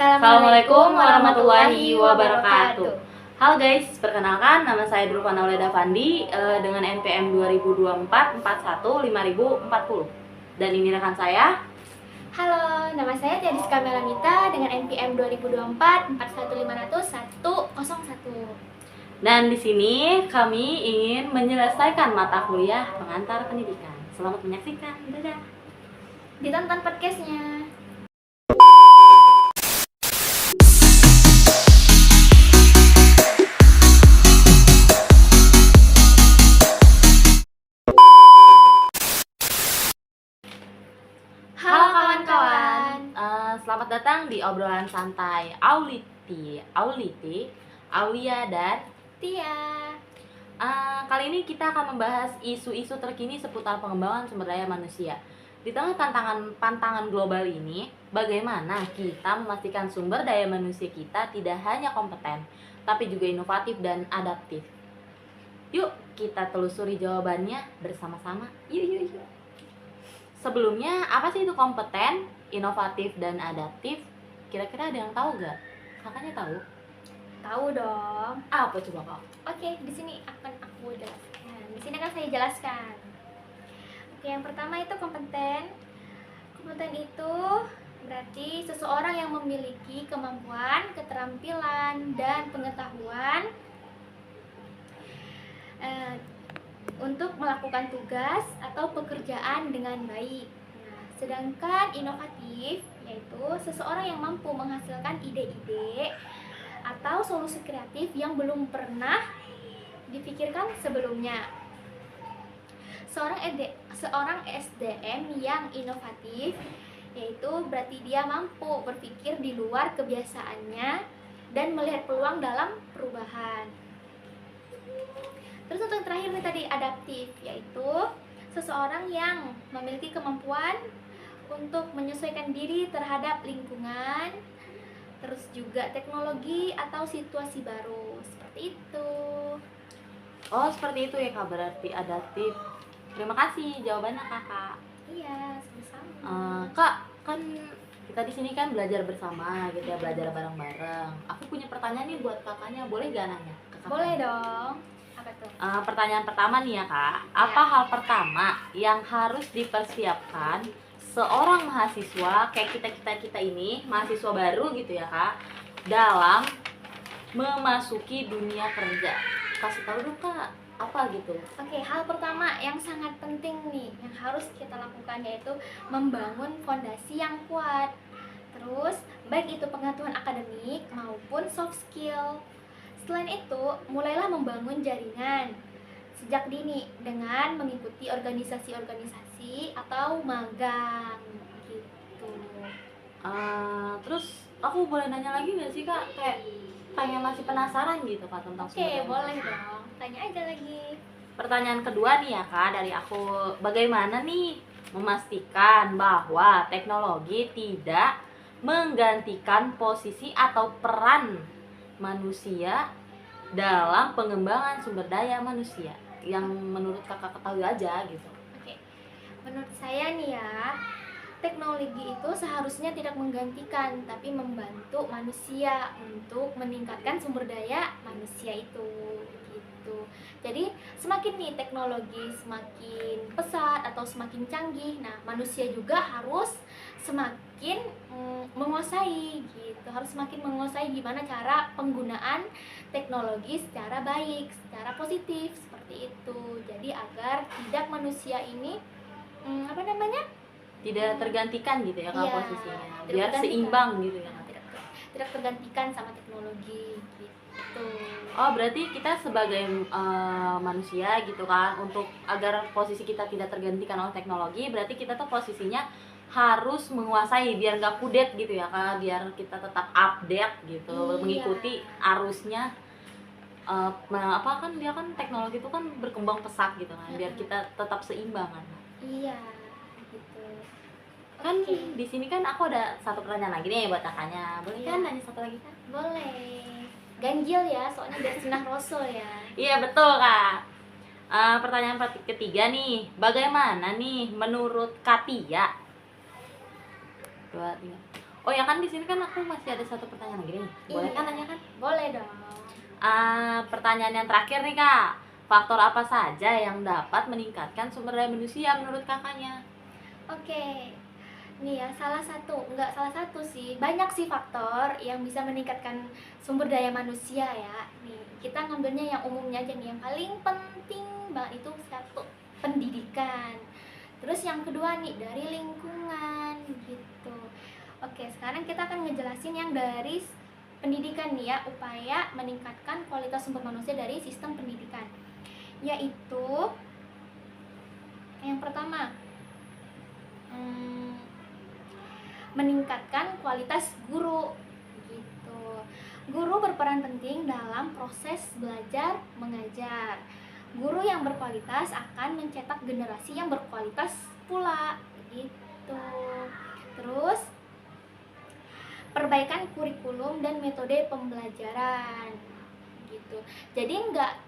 Assalamualaikum warahmatullahi wabarakatuh. Halo guys, perkenalkan nama saya Drufan Auleda Fandi dengan NPM 2024-41-5040. Dan ini rekan saya. Halo, nama saya Tiadiska Melamita dengan NPM 2024-4150-101. Dan di sini kami ingin menyelesaikan mata kuliah pengantar pendidikan. Selamat menyaksikan. Dadah. Ditonton podcastnya. Halo kawan-kawan. Selamat datang di obrolan santai Aulia dan Tia. Kali ini kita akan membahas isu-isu terkini seputar pengembangan sumber daya manusia. Di tengah pantangan global ini, bagaimana kita memastikan sumber daya manusia kita tidak hanya kompeten, tapi juga inovatif dan adaptif? Yuk, kita telusuri jawabannya bersama-sama. Yuk. Sebelumnya, apa sih itu kompeten, inovatif, dan adaptif? Kira-kira ada yang tahu gak? Kakaknya tahu? Tahu dong. Apa coba kak? Oke, di sini akan aku jelaskan. Di sini akan saya jelaskan. Oke, yang pertama itu kompeten. Kompeten itu berarti seseorang yang memiliki kemampuan, keterampilan, dan pengetahuan untuk melakukan tugas atau pekerjaan dengan baik. Nah, sedangkan inovatif yaitu seseorang yang mampu menghasilkan ide-ide atau solusi kreatif yang belum pernah dipikirkan sebelumnya. Seorang SDM yang inovatif yaitu berarti dia mampu berpikir di luar kebiasaannya dan melihat peluang dalam perubahan. Terus untuk yang terakhir nih tadi adaptif, yaitu seseorang yang memiliki kemampuan untuk menyesuaikan diri terhadap lingkungan, terus juga teknologi atau situasi baru, seperti itu. Oh, seperti itu ya kak, berarti adaptif. Terima kasih jawabannya kakak. Iya, sama-sama. Kak, kan kita di sini kan belajar bersama gitu ya, belajar bareng-bareng. Aku punya pertanyaan nih buat kakaknya, boleh gak nanya ke kakak? Boleh dong. Apa tuh? Pertanyaan pertama nih ya kak, apa hal pertama yang harus dipersiapkan seorang mahasiswa kayak kita ini, mahasiswa baru gitu ya kak, dalam memasuki dunia kerja? Kasih tahu dong kak, apa gitu? Oke, hal pertama yang sangat penting nih yang harus kita lakukan yaitu membangun fondasi yang kuat. Terus, baik itu pengetahuan akademik maupun soft skill. Selain itu, mulailah membangun jaringan sejak dini dengan mengikuti organisasi-organisasi atau magang gitu. Terus aku boleh nanya lagi nggak sih kak? Kayak pengen masih penasaran gitu kak tentang Oke, sumber daya. boleh dong. Tanya aja lagi. Pertanyaan kedua nih ya kak dari aku, bagaimana nih memastikan bahwa teknologi tidak menggantikan posisi atau peran manusia dalam pengembangan sumber daya manusia? Yang menurut kakak ketahui aja gitu. Oke, menurut saya nih ya, teknologi itu seharusnya tidak menggantikan, tapi membantu manusia untuk meningkatkan sumber daya manusia itu, gitu. Jadi semakin nih teknologi semakin pesat atau semakin canggih, nah manusia juga harus semakin menguasai, gitu. Harus semakin menguasai gimana cara penggunaan teknologi secara baik, secara positif, seperti itu. Jadi agar tidak manusia ini Tidak tergantikan gitu ya kak Iya, posisinya, tidak biar tergantikan. seimbang gitu ya. tidak tergantikan sama teknologi gitu. Oh, berarti kita sebagai manusia gitu kan, untuk agar posisi kita tidak tergantikan oleh teknologi, berarti kita tuh posisinya harus menguasai biar nggak kudet gitu ya kan, biar kita tetap update gitu, Iya. mengikuti arusnya. Apa kan dia kan teknologi itu kan berkembang pesat gitu kan, biar kita tetap seimbang kan. Iya, gitu. Kan Oke. di sini kan aku ada satu pertanyaan lagi nih buat kakaknya, boleh kan Iya. nanya satu lagi kan? Boleh. Ganjil ya, soalnya biar sunah rasul ya. Iya betul kak. Pertanyaan ketiga nih, bagaimana nih menurut Katia? 2, 3. Oh ya kan di sini kan aku masih ada satu pertanyaan lagi nih. Boleh Iya. kan nanya kan? Boleh dong. Pertanyaan yang terakhir nih Kak. Faktor apa saja yang dapat meningkatkan sumber daya manusia menurut kakaknya? Oke. Nih ya, nggak salah satu sih, banyak sih faktor yang bisa meningkatkan sumber daya manusia ya. Nih, kita ngambilnya yang umumnya aja nih, yang paling penting banget itu satu, pendidikan. Terus yang kedua nih, dari lingkungan gitu. Oke, sekarang kita akan ngejelasin yang dari pendidikan nih ya, upaya meningkatkan kualitas sumber manusia dari sistem pendidikan. Yaitu, yang pertama, meningkatkan kualitas guru gitu. Guru berperan penting dalam proses belajar mengajar. Guru yang berkualitas akan mencetak generasi yang berkualitas pula gitu. Terus perbaikan kurikulum dan metode pembelajaran gitu. Jadi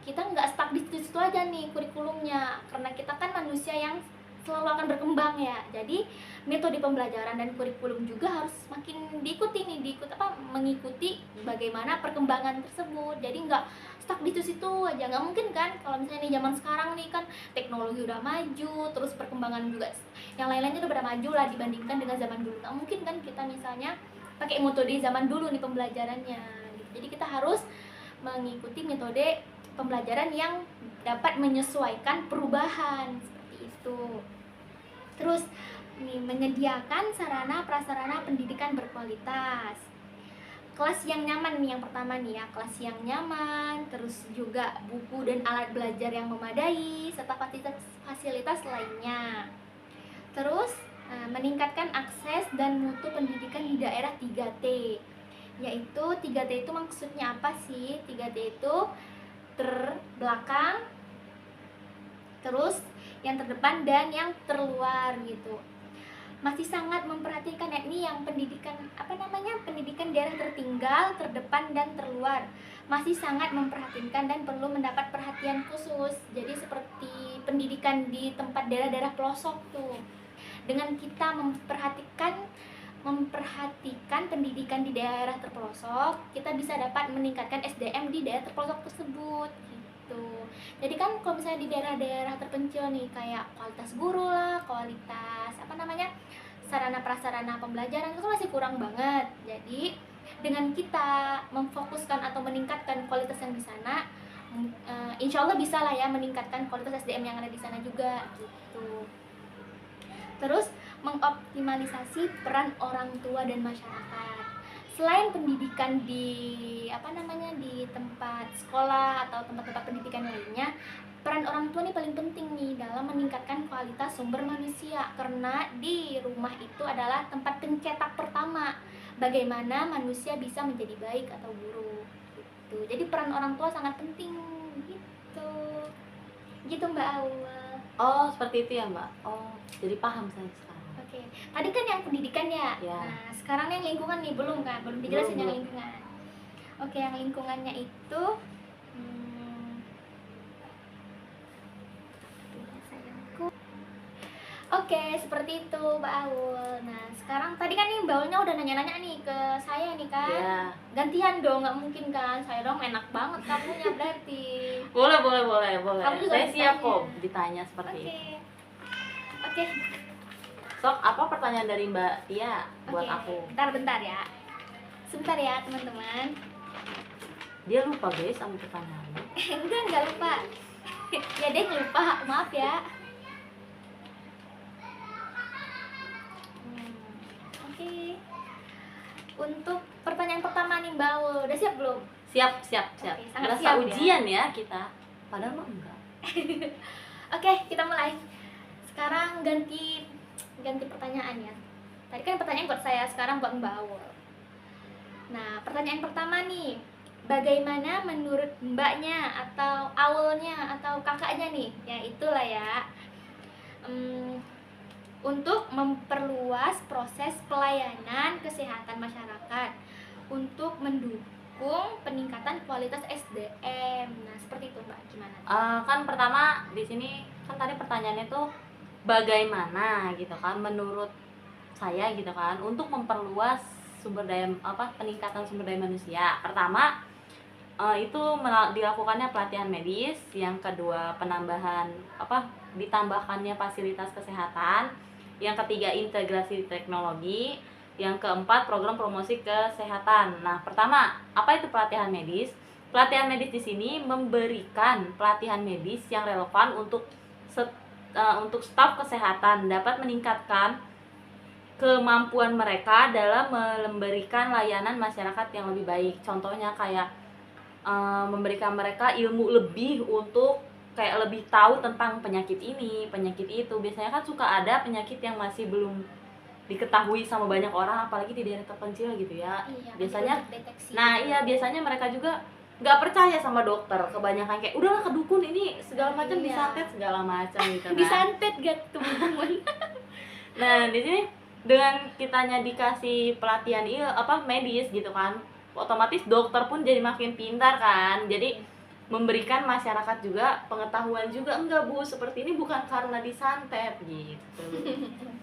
kita nggak stuck di situ aja nih kurikulumnya, karena kita kan manusia yang selalu akan berkembang ya. Jadi metode pembelajaran dan kurikulum juga harus makin diikuti nih, mengikuti bagaimana perkembangan tersebut. Jadi nggak stuck di situ aja, nggak mungkin kan kalau misalnya di zaman sekarang nih kan teknologi udah maju, terus perkembangan juga yang lain-lainnya udah pada maju lah dibandingkan dengan zaman dulu. Nggak mungkin kan kita misalnya pakai metode zaman dulu nih pembelajarannya gitu. Jadi kita harus mengikuti metode pembelajaran yang dapat menyesuaikan perubahan seperti itu. Terus nih, menyediakan sarana prasarana pendidikan berkualitas. Kelas yang nyaman nih yang pertama nih ya, kelas yang nyaman, terus juga buku dan alat belajar yang memadai serta fasilitas lainnya. Terus meningkatkan akses dan mutu pendidikan di daerah 3T. Yaitu 3T itu maksudnya apa sih? 3T itu terbelakang, terus yang terdepan dan yang terluar gitu. Masih sangat memperhatikan ya, ini yang pendidikan pendidikan daerah tertinggal, terdepan dan terluar. Masih sangat memperhatikan dan perlu mendapat perhatian khusus. Jadi seperti pendidikan di tempat daerah-daerah pelosok tuh. Dengan kita memperhatikan pendidikan di daerah terpelosok, kita bisa dapat meningkatkan SDM di daerah terpelosok tersebut gitu. Jadi kan kalau misalnya di daerah-daerah terpencil nih, kayak kualitas guru lah, kualitas sarana prasarana pembelajaran itu masih kurang banget. Jadi dengan kita memfokuskan atau meningkatkan kualitas yang di sana, insya Allah bisa lah ya meningkatkan kualitas SDM yang ada di sana juga gitu. Terus mengoptimalisasi peran orang tua dan masyarakat. Selain pendidikan di di tempat sekolah atau tempat-tempat pendidikan lainnya, peran orang tua nih paling penting nih dalam meningkatkan kualitas sumber manusia, karena di rumah itu adalah tempat pencetak pertama bagaimana manusia bisa menjadi baik atau buruk gitu. Jadi peran orang tua sangat penting gitu. Gitu Mbak Aul. Oh, seperti itu ya, Mbak. Oh, jadi paham saya sekarang. Oke, tadi kan yang pendidikan ya. Ya. Nah, sekarang yang lingkungan nih belum dijelasin yang Belum. lingkungan. Oke, yang lingkungannya itu Oke, seperti itu Mbak Aul. Nah, sekarang tadi kan nih Mbak Aulnya udah nanya-nanya nih ke saya nih kan. Ya. Gantian dong, nggak mungkin kan. Saya dong enak banget kamunya berarti. Boleh. Kamu juga Saya siap ditanya. kok ditanya seperti Oke. itu. Oke. Sok, apa pertanyaan dari Mbak Tia buat Oke, aku? bentar ya. Sebentar ya, teman-teman. Dia lupa guys sama pertanyaannya. Enggak lupa. Ya deh lupa, maaf ya. Oke. Untuk pertanyaan pertama nih Mbak Aul, udah siap belum? Siap. Oke, sangat Berasa siap ya. ujian ya kita. Padahal mah enggak. Oke, kita mulai. Sekarang ganti pertanyaan ya. Tadi kan pertanyaan buat saya, sekarang buat Mbak Aul. Nah, pertanyaan pertama nih, bagaimana menurut mbaknya atau Aulnya atau kakaknya nih, ya itulah ya, untuk memperluas proses pelayanan kesehatan masyarakat untuk mendukung peningkatan kualitas SDM. Nah, seperti itu Mbak, gimana? Kan pertama di sini kan tadi pertanyaannya tuh bagaimana gitu kan menurut saya gitu kan untuk memperluas peningkatan sumber daya manusia. Pertama, itu dilakukannya pelatihan medis. Yang kedua, ditambahkannya fasilitas kesehatan. Yang ketiga, integrasi teknologi. Yang keempat, program promosi kesehatan. Nah, pertama, apa itu pelatihan medis? Pelatihan medis di sini memberikan pelatihan medis yang relevan untuk staf kesehatan, dapat meningkatkan kemampuan mereka dalam memberikan layanan masyarakat yang lebih baik. Contohnya kayak memberikan mereka ilmu lebih untuk kayak lebih tahu tentang penyakit ini, penyakit itu. Biasanya kan suka ada penyakit yang masih belum diketahui sama banyak orang, apalagi di daerah terpencil gitu ya. Iya, Biasanya deteksi. biasanya mereka juga nggak percaya sama dokter, kebanyakan kayak udahlah ke dukun ini segala macam, Iya. disantet segala macam gitu kan. Disantet gak teman-teman? Nah, di sini dengan kitanya dikasih pelatihan medis gitu kan, otomatis dokter pun jadi makin pintar kan. Jadi memberikan masyarakat juga pengetahuan juga, enggak Bu, seperti ini bukan karena disantet gitu.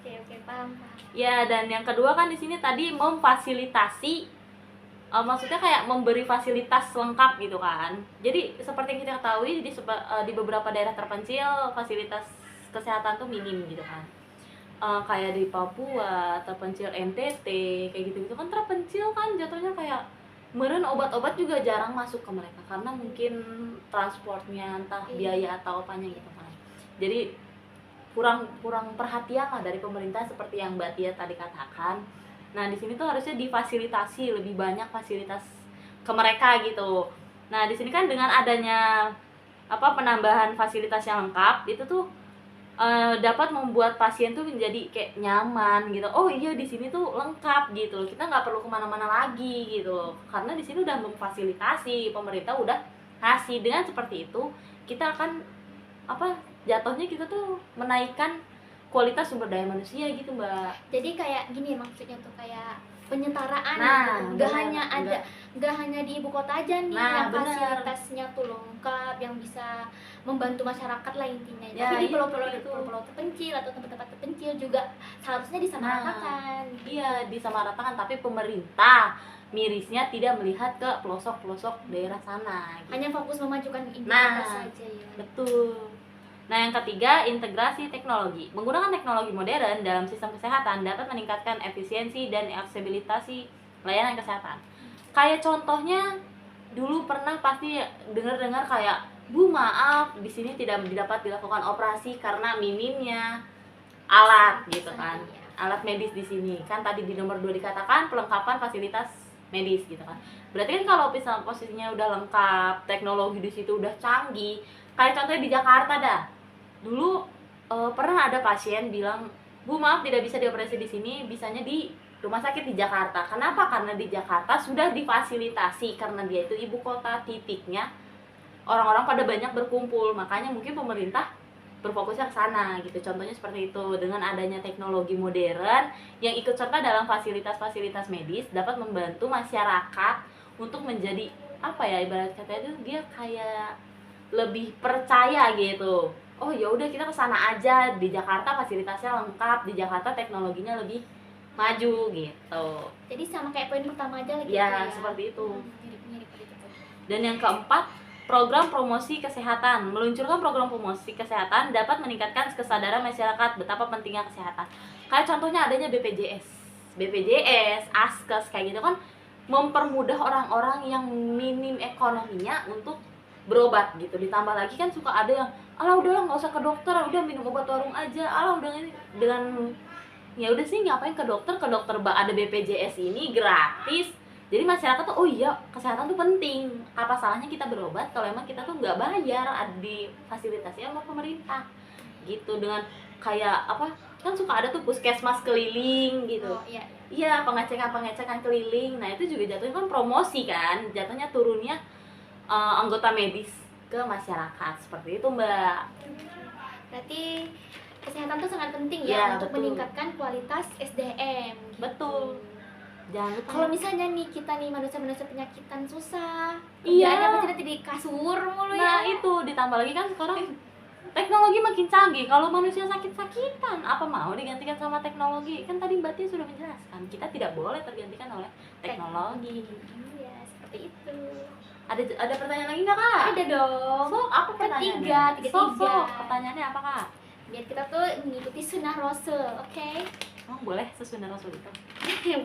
Oke, paham. Ya, dan yang kedua kan di sini tadi memfasilitasi, maksudnya kayak memberi fasilitas lengkap gitu kan. Jadi seperti yang kita ketahui di beberapa daerah terpencil fasilitas kesehatan tuh minim gitu kan. Kayak di Papua, terpencil NTT, kayak gitu-gitu kan terpencil kan, jatuhnya kayak meren obat-obat juga jarang masuk ke mereka karena mungkin transportnya entah biaya atau apanya gitu kan. Jadi kurang perhatian lah dari pemerintah seperti yang Mbak Tia tadi katakan. Nah, di sini tuh harusnya difasilitasi lebih banyak fasilitas ke mereka gitu. Nah, di sini kan dengan adanya penambahan fasilitas yang lengkap itu tuh dapat membuat pasien tuh menjadi kayak nyaman gitu. Oh iya, di sini tuh lengkap gitu. Kita nggak perlu kemana-mana lagi gitu. Karena di sini udah memfasilitasi, pemerintah udah kasih. Dengan seperti itu, kita akan jatuhnya kita tuh menaikkan kualitas sumber daya manusia gitu, Mbak. Jadi kayak gini maksudnya tuh, kayak penyetaraan Nah, gitu. Nggak hanya di ibu kota aja nih yang fasilitasnya tuh lengkap, yang bisa membantu masyarakat lah intinya. Ya, tapi di iya, pulau-pulau terpencil atau tempat-tempat terpencil juga seharusnya disamaratakan. Iya, disamaratakan, tapi pemerintah mirisnya tidak melihat ke pelosok-pelosok daerah sana gitu. Hanya fokus memajukan implementasi saja ya. Betul. Nah, yang ketiga, integrasi teknologi. Menggunakan teknologi modern dalam sistem kesehatan dapat meningkatkan efisiensi dan aksesibilitas layanan kesehatan. Kayak contohnya, dulu pernah pasti dengar-dengar kayak, Bu, maaf, di sini tidak dapat dilakukan operasi karena minimnya alat gitu kan. Alat medis di sini. Kan tadi di nomor 2 dikatakan pelengkapan fasilitas medis gitu kan. Berarti kan kalau misalnya posisinya udah lengkap, teknologi di situ udah canggih, kayak contohnya di Jakarta dah. Dulu pernah ada pasien bilang, Bu, maaf tidak bisa dioperasi di sini, bisanya di rumah sakit di Jakarta. Kenapa? Karena di Jakarta sudah difasilitasi, karena dia itu ibu kota, titiknya orang-orang pada banyak berkumpul, makanya mungkin pemerintah berfokusnya ke sana gitu. Contohnya seperti itu. Dengan adanya teknologi modern yang ikut serta dalam fasilitas-fasilitas medis dapat membantu masyarakat untuk menjadi ibarat katanya itu dia kayak lebih percaya gitu. Oh ya udah, kita ke sana aja, di Jakarta fasilitasnya lengkap, di Jakarta teknologinya lebih maju gitu. Jadi sama kayak poin pertama aja lagi ya, seperti itu. Dan yang keempat, program promosi kesehatan. Meluncurkan program promosi kesehatan dapat meningkatkan kesadaran masyarakat betapa pentingnya kesehatan. Kayak contohnya adanya BPJS, Askes kayak gitu kan, mempermudah orang-orang yang minim ekonominya untuk berobat gitu. Ditambah lagi kan suka ada yang udahlah nggak usah ke dokter, udah minum obat warung aja, udah ini dengan ya udah sih ngapain ke dokter ada BPJS ini gratis. Jadi masyarakat tuh, oh iya, kesehatan tuh penting. Apa salahnya kita berobat kalau emang kita tuh nggak bayar, di fasilitasi sama pemerintah gitu. Dengan kayak kan suka ada tuh puskesmas keliling gitu. Iya, pengecekan keliling. Nah, itu juga jatuhnya kan promosi kan, jatuhnya turunnya anggota medis ke masyarakat. Seperti itu, Mbak. Berarti kesehatan tuh sangat penting ya untuk meningkatkan kualitas SDM gitu. Betul. Jangan lupa. Kalau misalnya nih kita nih manusia penyakitan susah, kerjaannya pasti di kasur mulu ya. Nah, itu ditambah lagi kan sekarang teknologi makin canggih. Kalau manusia sakit-sakitan, Apa mau digantikan sama teknologi? Kan tadi Mbak Tia sudah menjelaskan, kita tidak boleh tergantikan oleh teknologi. Iya, seperti itu. Ada pertanyaan lagi nggak Kak? Ada dong. So, apa pertanyaannya? Tiga. Pertanyaannya apa Kak? Biar kita tuh mengikuti sunnah Rasul, oke? Oh, boleh sesuai Rasul itu.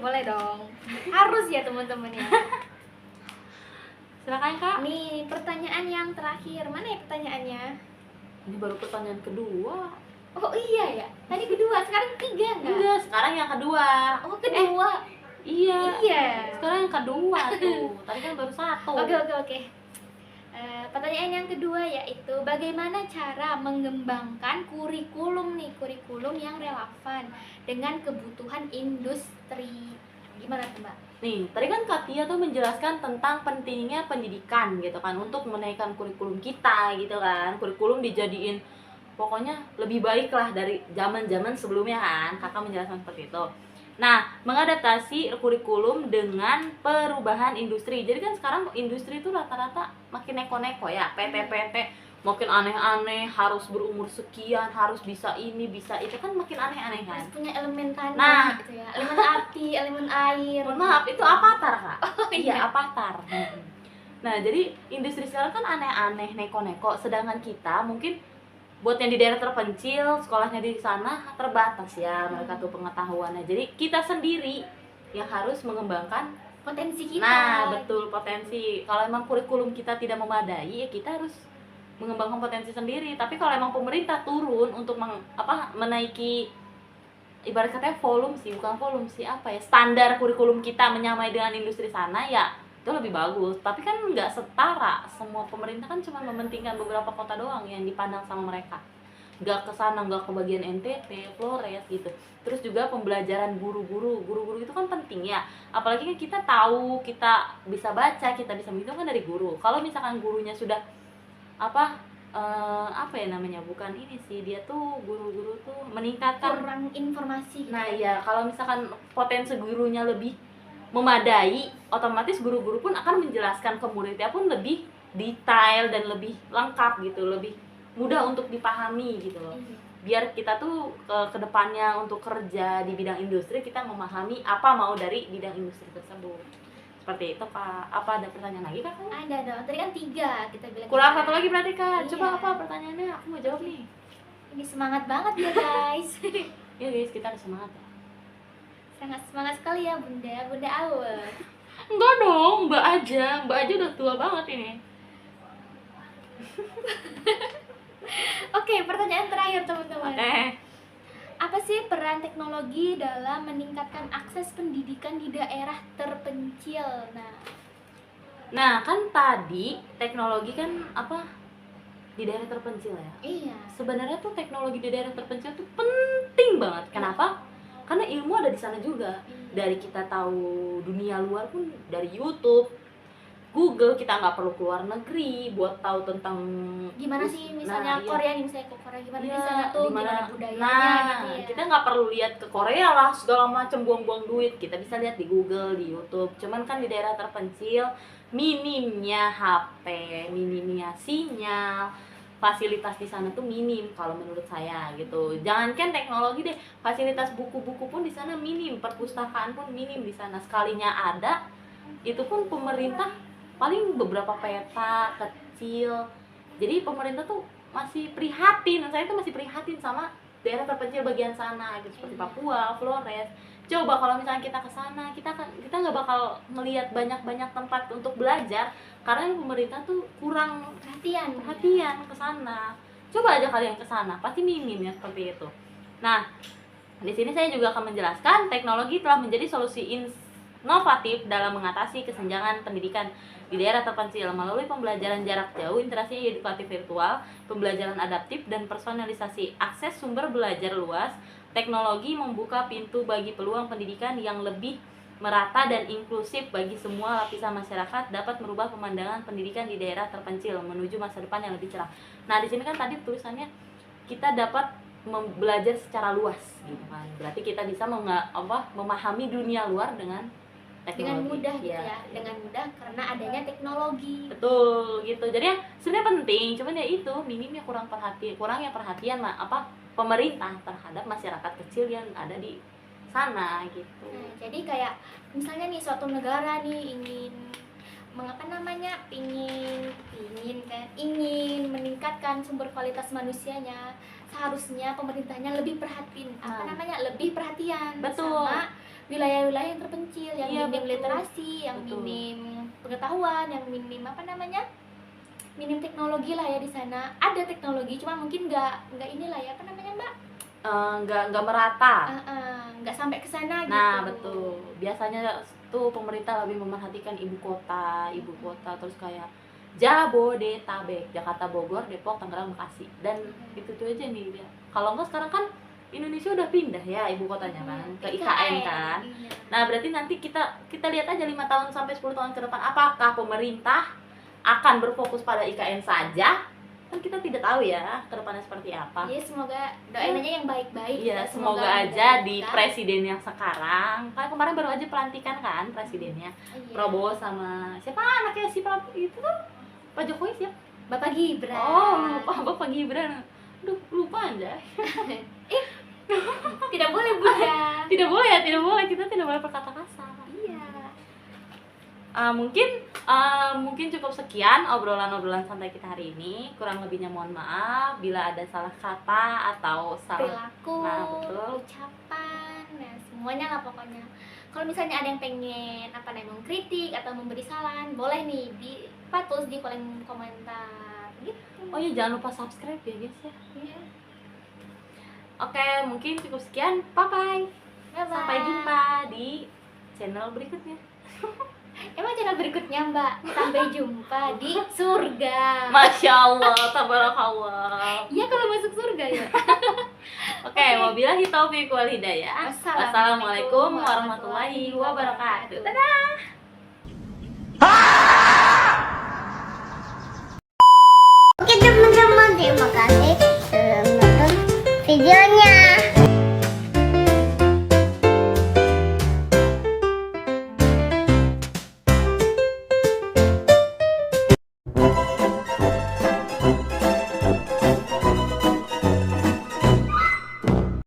Boleh dong. Harus ya teman-teman ya. Silakan Kak. Nih, pertanyaan yang terakhir. Mana ya pertanyaannya? Ini baru pertanyaan kedua. Oh iya ya. Tadi kedua, sekarang ketiga enggak? Enggak, sekarang yang kedua. Oh, kedua. Iya. Iya. Sekarang yang kedua tuh. Tadi kan baru satu. Oke. Pertanyaan yang kedua yaitu bagaimana cara mengembangkan kurikulum yang relevan dengan kebutuhan industri. Gimana tuh, Mbak? Nih, tadi kan Kak Tia tuh menjelaskan tentang pentingnya pendidikan gitu kan untuk menaikkan kurikulum kita gitu kan. Kurikulum dijadiin pokoknya lebih baik lah dari zaman-zaman sebelumnya kan. Kakak menjelaskan seperti itu. Nah, mengadaptasi kurikulum dengan perubahan industri. Jadi kan sekarang industri itu rata-rata makin neko-neko ya. PT-PT makin aneh-aneh, harus berumur sekian, harus bisa ini, bisa itu, kan makin aneh-aneh kan. Harus punya elemen tanah Nah. gitu ya. Elemen api, elemen air. Mohon maaf, itu Avatar Kak. iya. Iya, Avatar. Nah, jadi industri sekarang kan aneh-aneh, neko-neko. Sedangkan kita mungkin buat yang di daerah terpencil, sekolahnya di sana terbatas ya mereka tuh pengetahuannya. Jadi kita sendiri yang harus mengembangkan Potensi kita. Nah, betul, potensi. Kalau emang kurikulum kita tidak memadai, ya kita harus mengembangkan potensi sendiri. Tapi kalau emang pemerintah turun untuk menaiki, ibarat katanya bukan volume sih, apa ya, standar kurikulum kita menyamai dengan industri sana, ya itu lebih bagus. Tapi kan nggak setara, semua pemerintah kan cuma mementingkan beberapa kota doang yang dipandang sama mereka, nggak ke sana, nggak ke bagian NTT, Flores gitu. Terus juga pembelajaran guru-guru itu kan penting ya, apalagi kan kita tahu, kita bisa baca, kita bisa menghitung kan dari guru. Kalau misalkan gurunya sudah apa ya namanya, bukan ini sih, dia tuh guru-guru tuh meningkatkan kurang informasi. Nah ya, kalau misalkan potensi gurunya lebih memadai, otomatis guru-guru pun akan menjelaskan ke muridnya pun lebih detail dan lebih lengkap gitu, lebih mudah untuk dipahami gitu loh. Biar kita tuh ke depannya untuk kerja di bidang industri, kita memahami apa mau dari bidang industri tersebut. Seperti itu Kak. Apa ada pertanyaan lagi Kak? Ada dong, tadi kan 3 kita bilang. Kurang satu lagi berarti Kak. Iya. Coba apa pertanyaannya? Aku mau jawab nih. Ini semangat banget ya guys. Ya guys, kita harus semangat ya. Sangat semangat sekali ya Bunda Awe. Enggak dong, Mbak aja udah tua banget ini. Oke, pertanyaan terakhir teman-teman. Oke. Apa sih peran teknologi dalam meningkatkan akses pendidikan di daerah terpencil? Nah, kan tadi teknologi kan di daerah terpencil ya. Iya. Sebenarnya tuh teknologi di daerah terpencil tuh penting banget. Kenapa? Karena ilmu ada di sana juga. Dari kita tahu dunia luar pun dari YouTube, Google, kita nggak perlu keluar negeri buat tahu tentang Gimana sih misalnya iya. Korea nih, misalnya ke Korea gimana di Iya, sana tuh, dimana- gimana budayanya Nah, gitu ya. kita nggak perlu lihat ke Korea lah segala macam, buang-buang duit. Kita bisa lihat di Google, di YouTube. Cuman kan di daerah terpencil minimnya HP, minimnya sinyal, fasilitas di sana tuh minim kalau menurut saya gitu. Jangankan teknologi deh, fasilitas buku-buku pun di sana minim, perpustakaan pun minim di sana. Sekalinya ada, itu pun pemerintah paling beberapa peta kecil. Jadi pemerintah tuh masih prihatin, saya tuh masih prihatin sama daerah terpencil bagian sana gitu, seperti Papua, Flores. Coba kalau misalnya kita ke sana, kita nggak bakal melihat banyak tempat untuk belajar karena pemerintah tuh kurang perhatian ke sana. Coba aja kalian ke sana, pasti minim ya seperti itu. Nah, di sini saya juga akan menjelaskan teknologi telah menjadi solusi inovatif dalam mengatasi kesenjangan pendidikan di daerah terpencil melalui pembelajaran jarak jauh, interaksi edukatif virtual, pembelajaran adaptif, dan personalisasi akses sumber belajar luas. Teknologi membuka pintu bagi peluang pendidikan yang lebih merata dan inklusif bagi semua lapisan masyarakat, dapat merubah pemandangan pendidikan di daerah terpencil menuju masa depan yang lebih cerah. Nah, di sini kan tadi tulisannya kita dapat belajar secara luas gitu kan. Berarti kita bisa memahami dunia luar dengan dengan teknologi. mudah gitu Iya. ya, dengan mudah karena adanya teknologi. Betul gitu. Jadi ya sebenarnya penting, cuman ya itu minimnya kurangnya perhatian pemerintah terhadap masyarakat kecil yang ada di sana gitu. Nah, jadi kayak misalnya nih suatu negara nih ingin ingin meningkatkan sumber kualitas manusianya, seharusnya pemerintahnya lebih lebih perhatian Betul. sama wilayah-wilayah yang terpencil, yang Iya, minim betul. literasi, yang Betul. minim pengetahuan, yang minim minim teknologi lah ya. Di sana ada teknologi, cuma mungkin nggak inilah ya, Mbak, Nggak merata. nggak sampai ke sana gitu. Nah, betul. Biasanya tuh pemerintah lebih memerhatikan ibu kota, terus kayak Jabodetabek, Jakarta, Bogor, Depok, Tangerang, Bekasi. Dan itu tuh aja nih dia. Kalau enggak sekarang kan Indonesia udah pindah ya ibu kotanya kan ke IKN kan. Iya. Nah, berarti nanti kita lihat aja 5 tahun sampai 10 tahun ke depan apakah pemerintah akan berfokus pada IKN saja? Kan kita tidak tahu ya ke depannya seperti apa. Iya, semoga doain aja yang baik-baik. Iya, ya. semoga aja di memudahkan. presiden yang sekarang. Kan kemarin baru aja pelantikan kan presidennya. Iya. Prabowo sama siapa anaknya si Prabowo itu tuh? Pak Jokowi siapa? Bapak Gibran. Oh, Bapak Gibran. Aduh, lupa aja. Tidak boleh, Bunda. Tidak boleh ya, tidak boleh. Kita tidak boleh berkata kasar. Iya. Mungkin cukup sekian obrolan santai kita hari ini. Kurang lebihnya mohon maaf bila ada salah kata atau salah. Perilaku, Nah, betul. ucapan, nah semuanya lah pokoknya. Kalau misalnya ada yang pengen mengkritik atau memberi saran, boleh nih tulis di kolom komentar gitu. Oh iya, jangan lupa subscribe ya guys ya. Iya. Oke, mungkin cukup sekian. Bye-bye. Bye-bye. Sampai jumpa di channel berikutnya. Emang channel berikutnya, Mbak? Sampai jumpa di surga. Masya Allah, tabarakallah. Iya, kalau masuk surga ya. Oke, wabillahi taufiq wal hidayah. Wassalamualaikum Wassalamualaikum warahmatullahi wabarakatuh. Dadah.